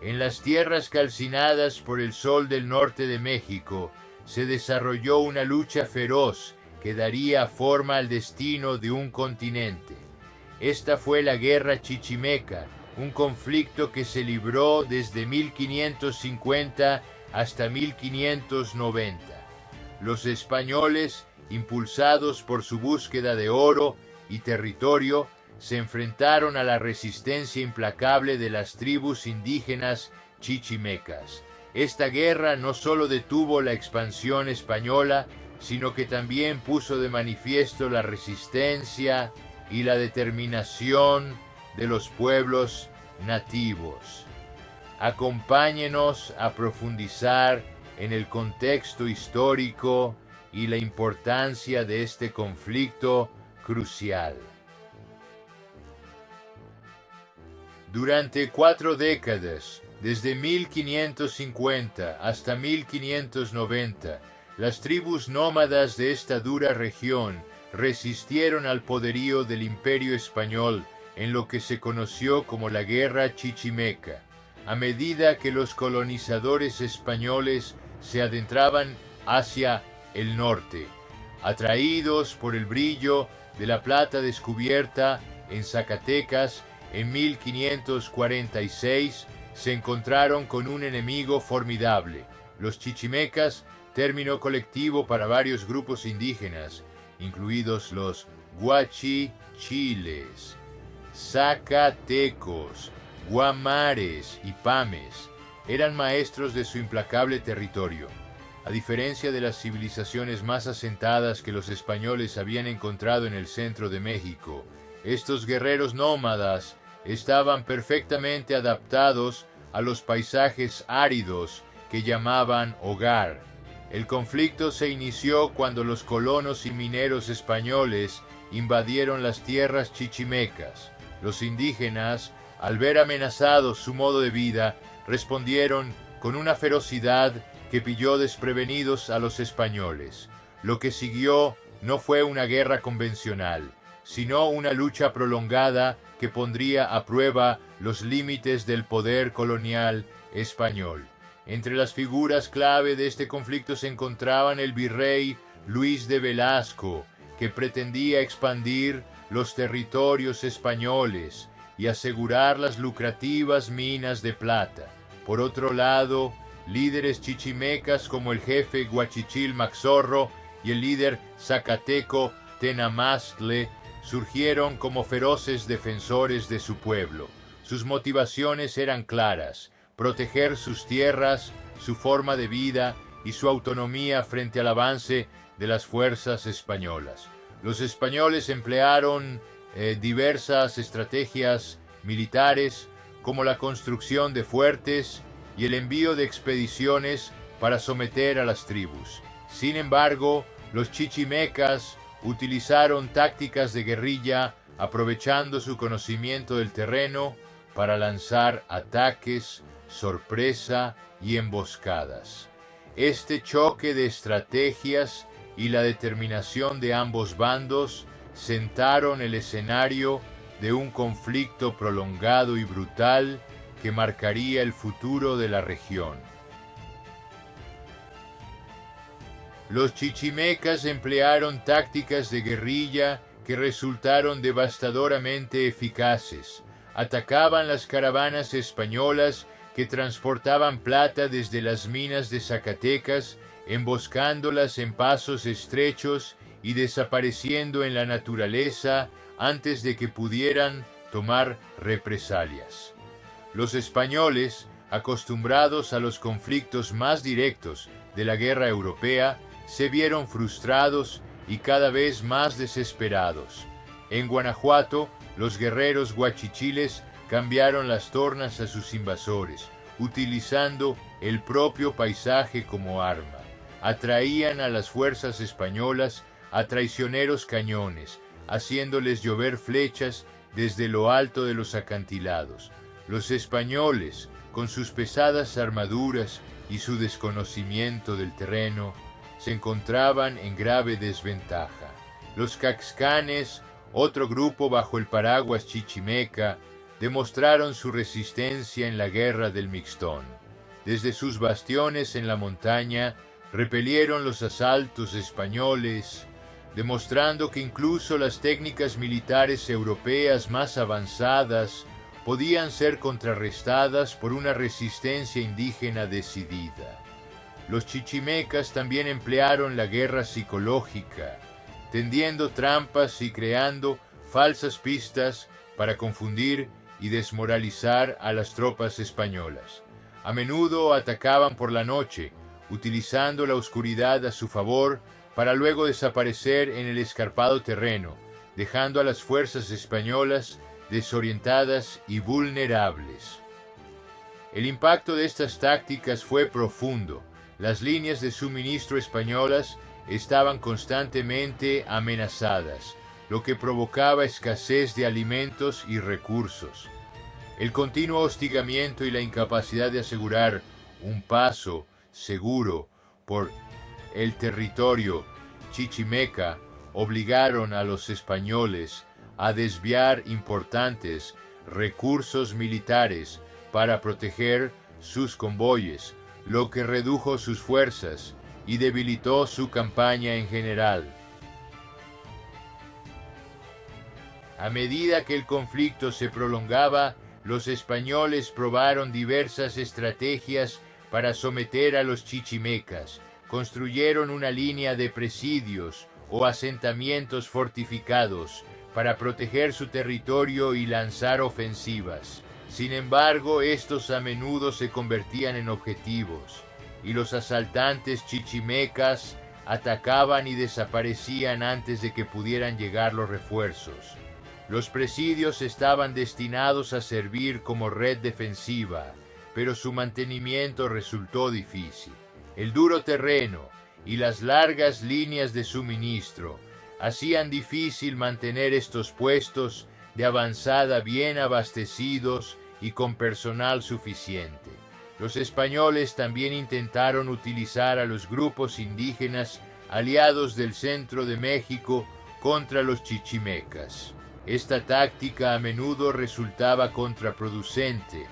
En las tierras calcinadas por el sol del norte de México se desarrolló una lucha feroz que daría forma al destino de un continente. Esta fue la Guerra Chichimeca, un conflicto que se libró desde 1550 hasta 1590. Los españoles, impulsados por su búsqueda de oro y territorio, se enfrentaron a la resistencia implacable de las tribus indígenas chichimecas. Esta guerra no solo detuvo la expansión española, sino que también puso de manifiesto la resistencia y la determinación de los pueblos nativos. Acompáñenos a profundizar en el contexto histórico y la importancia de este conflicto crucial. Durante 4 décadas, desde 1550 hasta 1590, las tribus nómadas de esta dura región resistieron al poderío del Imperio Español en lo que se conoció como la Guerra Chichimeca. A medida que los colonizadores españoles se adentraban hacia el norte, atraídos por el brillo de la plata descubierta en Zacatecas en 1546, se encontraron con un enemigo formidable, los chichimecas, término colectivo para varios grupos indígenas, incluidos los guachichiles, zacatecos, guamares y pames. Eran maestros de su implacable territorio. A diferencia de las civilizaciones más asentadas que los españoles habían encontrado en el centro de México, estos guerreros nómadas estaban perfectamente adaptados a los paisajes áridos que llamaban hogar. El conflicto se inició cuando los colonos y mineros españoles invadieron las tierras chichimecas. Los indígenas, al ver amenazado su modo de vida, respondieron con una ferocidad que pilló desprevenidos a los españoles. Lo que siguió no fue una guerra convencional, sino una lucha prolongada que pondría a prueba los límites del poder colonial español. Entre las figuras clave de este conflicto se encontraban el virrey Luis de Velasco, que pretendía expandir los territorios españoles y asegurar las lucrativas minas de plata. Por otro lado, líderes chichimecas como el jefe Guachichil Maxorro y el líder zacateco Tenamastle surgieron como feroces defensores de su pueblo. Sus motivaciones eran claras: proteger sus tierras, su forma de vida y su autonomía frente al avance de las fuerzas españolas. Los españoles emplearon diversas estrategias militares, como la construcción de fuertes y el envío de expediciones para someter a las tribus. Sin embargo, los chichimecas utilizaron tácticas de guerrilla, aprovechando su conocimiento del terreno para lanzar ataques, sorpresa y emboscadas. Este choque de estrategias y la determinación de ambos bandos sentaron el escenario de un conflicto prolongado y brutal que marcaría el futuro de la región. Los chichimecas emplearon tácticas de guerrilla que resultaron devastadoramente eficaces. Atacaban las caravanas españolas que transportaban plata desde las minas de Zacatecas, emboscándolas en pasos estrechos y desapareciendo en la naturaleza antes de que pudieran tomar represalias. Los españoles, acostumbrados a los conflictos más directos de la guerra europea, se vieron frustrados y cada vez más desesperados. En Guanajuato, los guerreros guachichiles cambiaron las tornas a sus invasores, utilizando el propio paisaje como arma. Atraían a las fuerzas españolas a traicioneros cañones, haciéndoles llover flechas desde lo alto de los acantilados. Los españoles, con sus pesadas armaduras y su desconocimiento del terreno, se encontraban en grave desventaja. Los caxcanes, otro grupo bajo el paraguas chichimeca, demostraron su resistencia en la guerra del Mixtón. Desde sus bastiones en la montaña, repelieron los asaltos españoles, demostrando que incluso las técnicas militares europeas más avanzadas podían ser contrarrestadas por una resistencia indígena decidida. Los chichimecas también emplearon la guerra psicológica, tendiendo trampas y creando falsas pistas para confundir y desmoralizar a las tropas españolas. A menudo atacaban por la noche, utilizando la oscuridad a su favor para luego desaparecer en el escarpado terreno, dejando a las fuerzas españolas desorientadas y vulnerables. El impacto de estas tácticas fue profundo. Las líneas de suministro españolas estaban constantemente amenazadas, lo que provocaba escasez de alimentos y recursos. El continuo hostigamiento y la incapacidad de asegurar un paso seguro por el territorio chichimeca obligaron a los españoles a desviar importantes recursos militares para proteger sus convoyes, lo que redujo sus fuerzas y debilitó su campaña en general. A medida que el conflicto se prolongaba, los españoles probaron diversas estrategias para someter a los chichimecas. Construyeron una línea de presidios o asentamientos fortificados para proteger su territorio y lanzar ofensivas. Sin embargo, estos a menudo se convertían en objetivos, y los asaltantes chichimecas atacaban y desaparecían antes de que pudieran llegar los refuerzos. Los presidios estaban destinados a servir como red defensiva, pero su mantenimiento resultó difícil. El duro terreno y las largas líneas de suministro hacían difícil mantener estos puestos de avanzada bien abastecidos y con personal suficiente. Los españoles también intentaron utilizar a los grupos indígenas aliados del centro de México contra los chichimecas. Esta táctica a menudo resultaba contraproducente,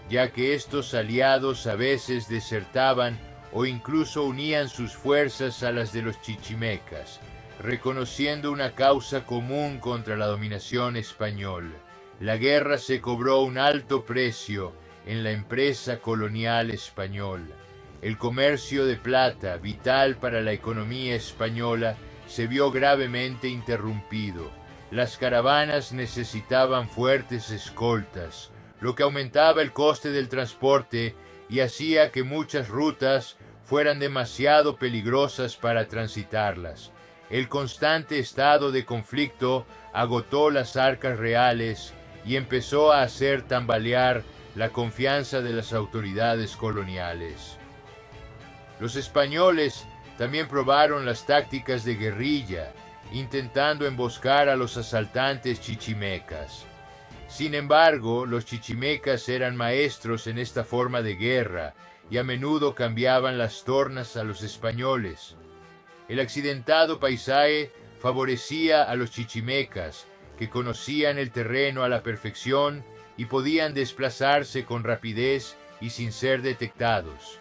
ya que estos aliados a veces desertaban o incluso unían sus fuerzas a las de los chichimecas, reconociendo una causa común contra la dominación española. La guerra se cobró un alto precio en la empresa colonial española. El comercio de plata, vital para la economía española, se vio gravemente interrumpido. Las caravanas necesitaban fuertes escoltas, lo que aumentaba el coste del transporte y hacía que muchas rutas fueran demasiado peligrosas para transitarlas. El constante estado de conflicto agotó las arcas reales y empezó a hacer tambalear la confianza de las autoridades coloniales. Los españoles también probaron las tácticas de guerrilla, intentando emboscar a los asaltantes chichimecas. Sin embargo, los chichimecas eran maestros en esta forma de guerra y a menudo cambiaban las tornas a los españoles. El accidentado paisaje favorecía a los chichimecas, que conocían el terreno a la perfección y podían desplazarse con rapidez y sin ser detectados.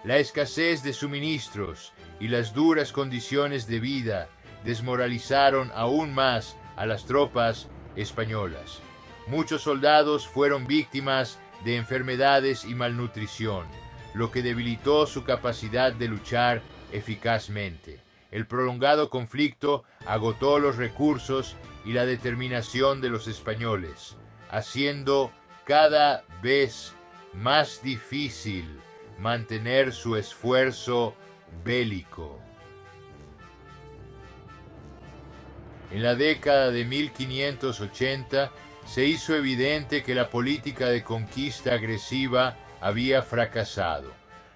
La escasez de suministros y las duras condiciones de vida desmoralizaron aún más a las tropas españolas. Muchos soldados fueron víctimas de enfermedades y malnutrición, lo que debilitó su capacidad de luchar eficazmente. El prolongado conflicto agotó los recursos y la determinación de los españoles, haciendo cada vez más difícil mantener su esfuerzo bélico. En la década de 1580 se hizo evidente que la política de conquista agresiva había fracasado.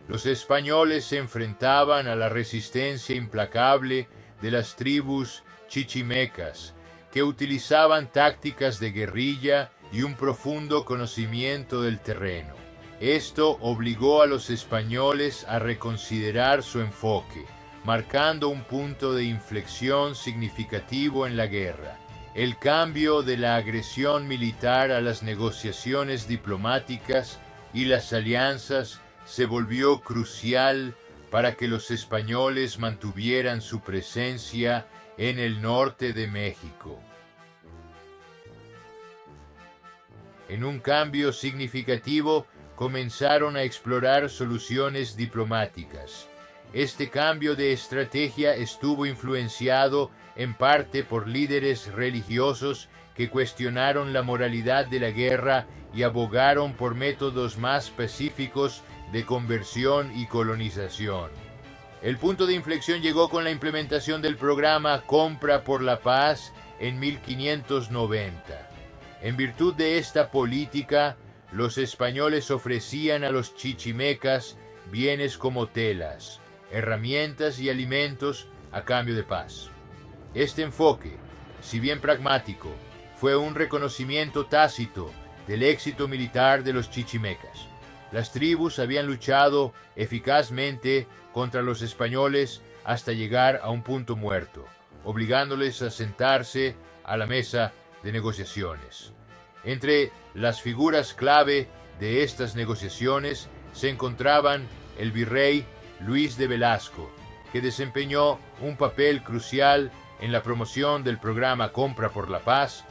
Los españoles se enfrentaban a la resistencia implacable de las tribus chichimecas, que utilizaban tácticas de guerrilla y un profundo conocimiento del terreno. Esto obligó a los españoles a reconsiderar su enfoque, marcando un punto de inflexión significativo en la guerra. El cambio de la agresión militar a las negociaciones diplomáticas y las alianzas se volvió crucial para que los españoles mantuvieran su presencia en el norte de México. En un cambio significativo, comenzaron a explorar soluciones diplomáticas. Este cambio de estrategia estuvo influenciado en parte por líderes religiosos que cuestionaron la moralidad de la guerra y abogaron por métodos más pacíficos de conversión y colonización. El punto de inflexión llegó con la implementación del programa Compra por la Paz en 1590. En virtud de esta política, los españoles ofrecían a los chichimecas bienes como telas, herramientas y alimentos a cambio de paz. Este enfoque, si bien pragmático, fue un reconocimiento tácito del éxito militar de los chichimecas. Las tribus habían luchado eficazmente contra los españoles hasta llegar a un punto muerto, obligándoles a sentarse a la mesa de negociaciones. Entre las figuras clave de estas negociaciones se encontraban el virrey Luis de Velasco, que desempeñó un papel crucial en la promoción del programa Compra por la Paz,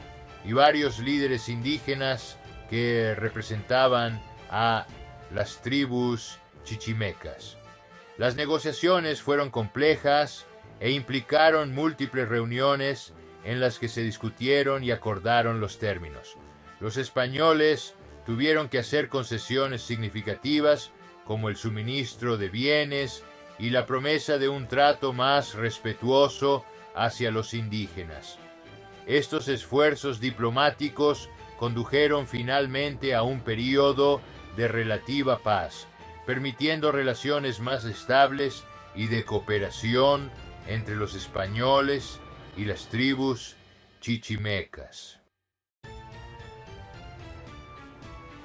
y varios líderes indígenas que representaban a las tribus chichimecas. Las negociaciones fueron complejas e implicaron múltiples reuniones en las que se discutieron y acordaron los términos. Los españoles tuvieron que hacer concesiones significativas como el suministro de bienes y la promesa de un trato más respetuoso hacia los indígenas. Estos esfuerzos diplomáticos condujeron finalmente a un período de relativa paz, permitiendo relaciones más estables y de cooperación entre los españoles y las tribus chichimecas.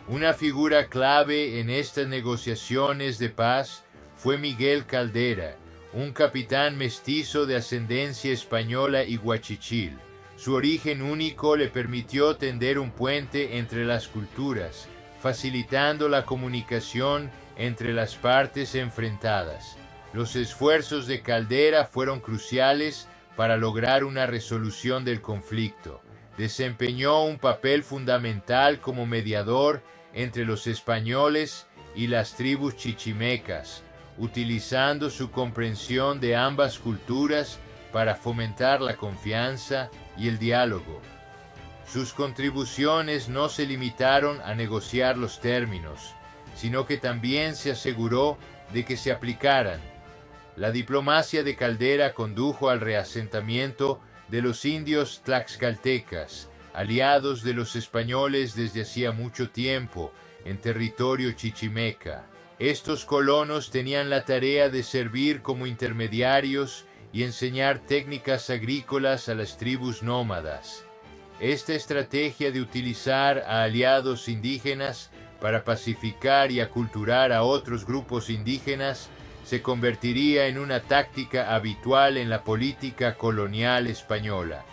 Una figura clave en estas negociaciones de paz fue Miguel Caldera, un capitán mestizo de ascendencia española y guachichil. Su origen único le permitió tender un puente entre las culturas, facilitando la comunicación entre las partes enfrentadas. Los esfuerzos de Caldera fueron cruciales para lograr una resolución del conflicto. Desempeñó un papel fundamental como mediador entre los españoles y las tribus chichimecas, utilizando su comprensión de ambas culturas para fomentar la confianza y el diálogo. Sus contribuciones no se limitaron a negociar los términos, sino que también se aseguró de que se aplicaran. La diplomacia de Caldera condujo al reasentamiento de los indios tlaxcaltecas, aliados de los españoles desde hacía mucho tiempo en territorio chichimeca. Estos colonos tenían la tarea de servir como intermediarios y enseñar técnicas agrícolas a las tribus nómadas. Esta estrategia de utilizar a aliados indígenas para pacificar y aculturar a otros grupos indígenas se convertiría en una táctica habitual en la política colonial española.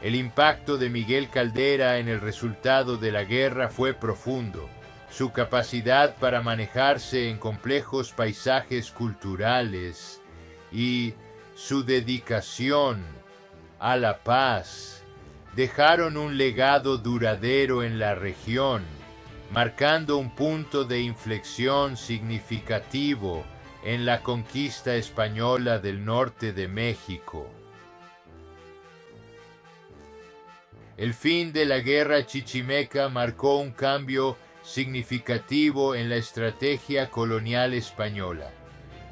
El impacto de Miguel Caldera en el resultado de la guerra fue profundo. Su capacidad para manejarse en complejos paisajes culturales y su dedicación a la paz dejaron un legado duradero en la región, marcando un punto de inflexión significativo en la conquista española del norte de México. El fin de la guerra chichimeca marcó un cambio significativo en la estrategia colonial española.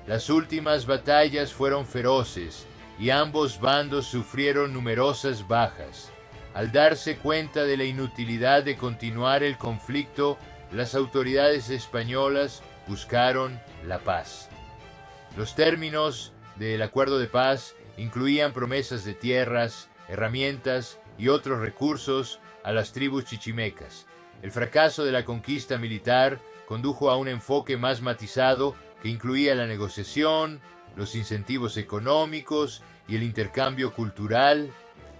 Las últimas batallas fueron feroces y ambos bandos sufrieron numerosas bajas. Al darse cuenta de la inutilidad de continuar el conflicto, las autoridades españolas buscaron la paz. Los términos del acuerdo de paz incluían promesas de tierras, herramientas y otros recursos a las tribus chichimecas. El fracaso de la conquista militar condujo a un enfoque más matizado que incluía la negociación, los incentivos económicos y el intercambio cultural.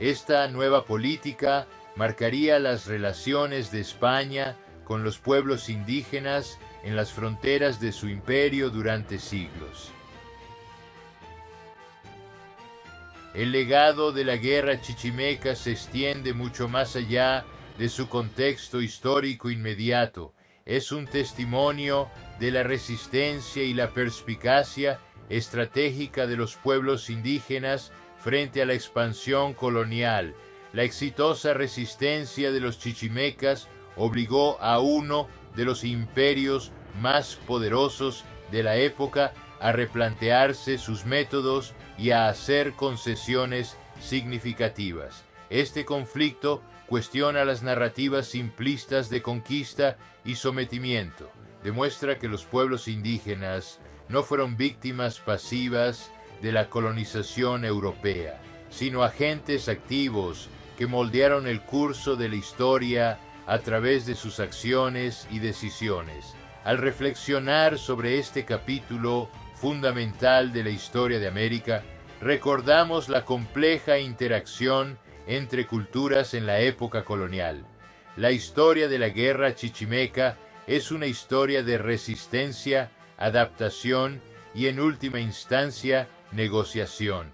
Esta nueva política marcaría las relaciones de España con los pueblos indígenas en las fronteras de su imperio durante siglos. El legado de la guerra chichimeca se extiende mucho más allá de su contexto histórico inmediato. Es un testimonio de la resistencia y la perspicacia estratégica de los pueblos indígenas frente a la expansión colonial. La exitosa resistencia de los chichimecas obligó a uno de los imperios más poderosos de la época a replantearse sus métodos y a hacer concesiones significativas. Este conflicto cuestiona las narrativas simplistas de conquista y sometimiento. Demuestra que los pueblos indígenas no fueron víctimas pasivas de la colonización europea, sino agentes activos que moldearon el curso de la historia a través de sus acciones y decisiones. Al reflexionar sobre este capítulo fundamental de la historia de América, recordamos la compleja interacción entre culturas en la época colonial. La historia de la guerra chichimeca es una historia de resistencia, adaptación y, en última instancia, negociación.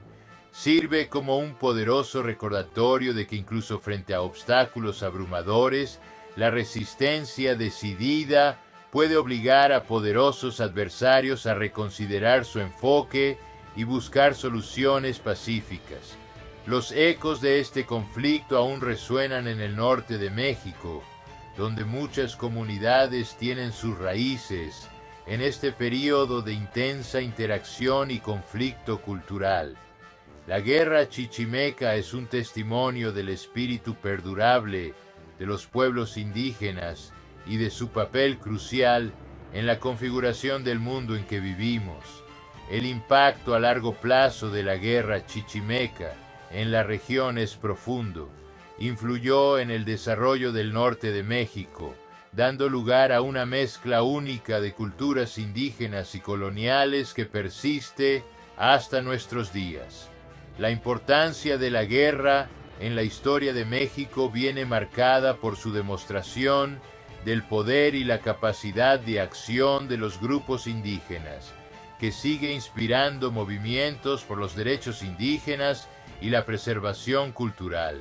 Sirve como un poderoso recordatorio de que incluso frente a obstáculos abrumadores, la resistencia decidida puede obligar a poderosos adversarios a reconsiderar su enfoque y buscar soluciones pacíficas. Los ecos de este conflicto aún resuenan en el norte de México, donde muchas comunidades tienen sus raíces en este período de intensa interacción y conflicto cultural. La guerra chichimeca es un testimonio del espíritu perdurable de los pueblos indígenas y de su papel crucial en la configuración del mundo en que vivimos. El impacto a largo plazo de la guerra chichimeca en la región es profundo. Influyó en el desarrollo del norte de México, dando lugar a una mezcla única de culturas indígenas y coloniales que persiste hasta nuestros días. La importancia de la guerra en la historia de México viene marcada por su demostración del poder y la capacidad de acción de los grupos indígenas, que sigue inspirando movimientos por los derechos indígenas y la preservación cultural.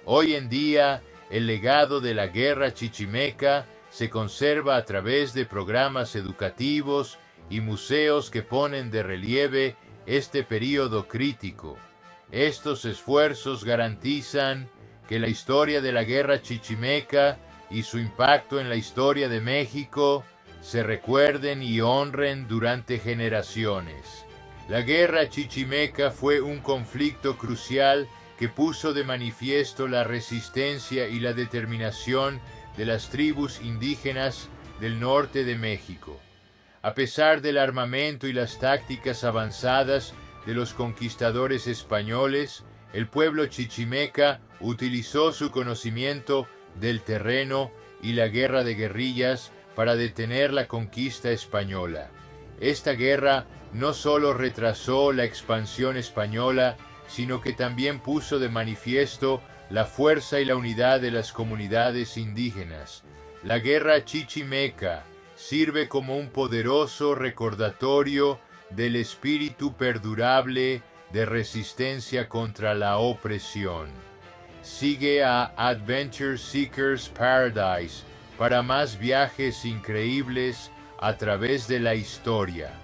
Hoy en día, el legado de la guerra chichimeca se conserva a través de programas educativos y museos que ponen de relieve este período crítico. Estos esfuerzos garantizan que la historia de la guerra chichimeca y su impacto en la historia de México se recuerden y honren durante generaciones. La guerra chichimeca fue un conflicto crucial que puso de manifiesto la resistencia y la determinación de las tribus indígenas del norte de México. A pesar del armamento y las tácticas avanzadas de los conquistadores españoles, el pueblo chichimeca utilizó su conocimiento del terreno y la guerra de guerrillas para detener la conquista española. Esta guerra no solo retrasó la expansión española, sino que también puso de manifiesto la fuerza y la unidad de las comunidades indígenas. La guerra chichimeca sirve como un poderoso recordatorio del espíritu perdurable de resistencia contra la opresión. Sigue a Adventure Seekers Paradise para más viajes increíbles a través de la historia.